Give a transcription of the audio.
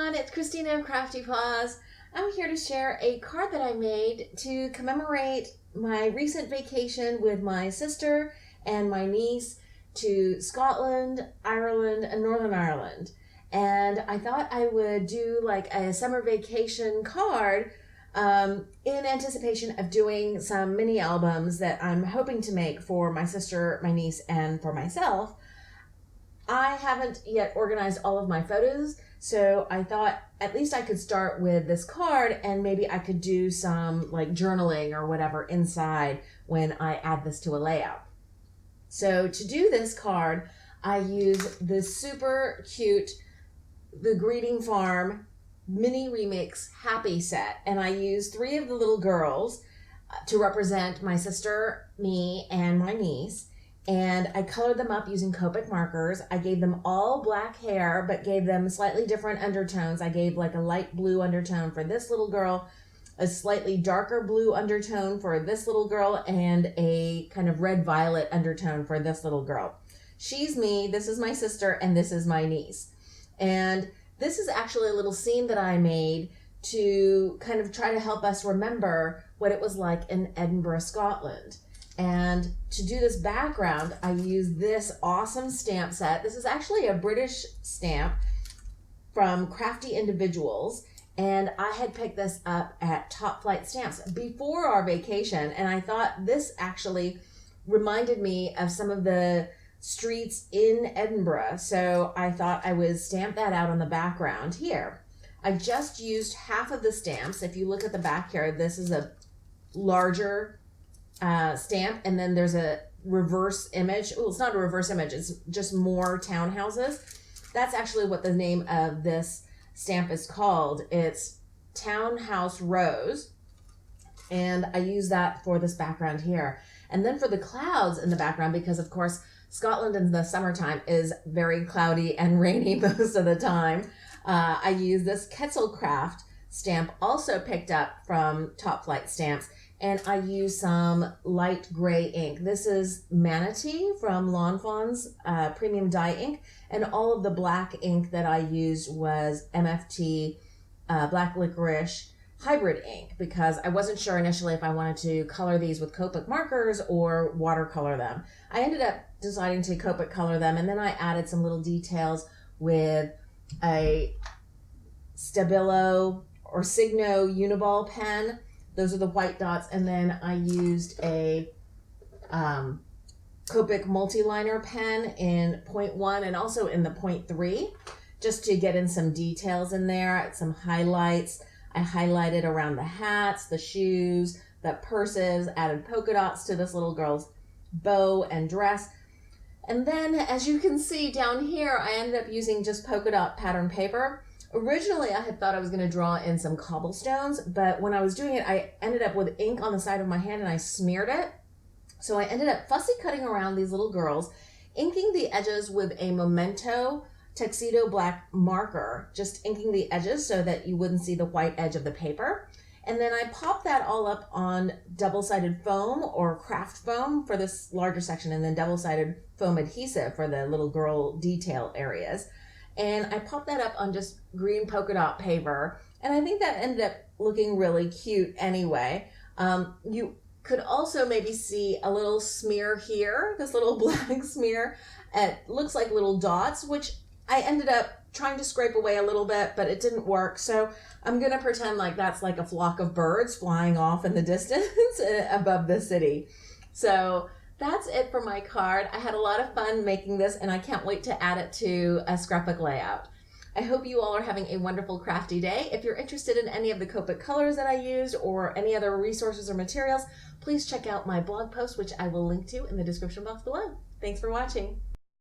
everyone, it's Christina of CraftyPaws. I'm here to share a card that I made to commemorate my recent vacation with my sister and my niece to Scotland, Ireland, and Northern Ireland. And I thought I would do like a summer vacation card in anticipation of doing some mini albums that I'm hoping to make for my sister, my niece, and for myself. I haven't yet organized all of my photos, so I thought at least I could start with this card and maybe I could do some like journaling or whatever inside when I add this to a layout. So to do this card, I use this super cute The Greeting Farm mini remix happy set, and I use 3 of the little girls to represent my sister, me, and my niece. And I colored them up using Copic markers. I gave them all black hair, but gave them slightly different undertones. I gave like a light blue undertone for this little girl, a slightly darker blue undertone for this little girl, and a kind of red-violet undertone for this little girl. She's me, this is my sister, and this is my niece. And this is actually a little scene that I made to kind of try to help us remember what it was like in Edinburgh, Scotland. And to do this background, I used this awesome stamp set. This is actually a British stamp from Crafty Individuals, and I had picked this up at Top Flight Stamps before our vacation, and I thought this actually reminded me of some of the streets in Edinburgh, so I thought I would stamp that out on the background here. I just used half of the stamps. If you look at the back here, this is a larger stamp, and then there's a reverse image. Well, it's not a reverse image, it's just more townhouses. That's actually what the name of this stamp is called. It's Townhouse Rose, and I use that for this background here. And then for the clouds in the background, because of course Scotland in the summertime is very cloudy and rainy most of the time, I use this Quetzalcraft stamp, also picked up from Top Flight Stamps, and I use some light gray ink. This is Manatee from Lawn Fawn's premium dye ink, and all of the black ink that I used was MFT black licorice hybrid ink, because I wasn't sure initially if I wanted to color these with Copic markers or watercolor them. I ended up deciding to Copic color them, and then I added some little details with a Stabilo or Signo Uniball pen. Those are the white dots, and then I used a Copic multi-liner pen in 0.1 and also in the 0.3, just to get in some details in there, some highlights. I highlighted around the hats, the shoes, the purses, added polka dots to this little girl's bow and dress. And then, as you can see down here, I ended up using just polka dot pattern paper. Originally, I had thought I was going to draw in some cobblestones, but when I was doing it, I ended up with ink on the side of my hand and I smeared it. So I ended up fussy cutting around these little girls, inking the edges with a Memento Tuxedo black marker, just inking the edges so that you wouldn't see the white edge of the paper. And then I popped that all up on double-sided foam or craft foam for this larger section, and then double-sided foam adhesive for the little girl detail areas. And I popped that up on just green polka dot paper, and I think that ended up looking really cute anyway. You could also maybe see a little smear here, this little black smear. It looks like little dots, which I ended up trying to scrape away a little bit, but it didn't work. So I'm going to pretend like that's like a flock of birds flying off in the distance above the city. So that's it for my card. I had a lot of fun making this, and I can't wait to add it to a scrapbook layout. I hope you all are having a wonderful crafty day. If you're interested in any of the Copic colors that I used or any other resources or materials, please check out my blog post, which I will link to in the description box below. Thanks for watching.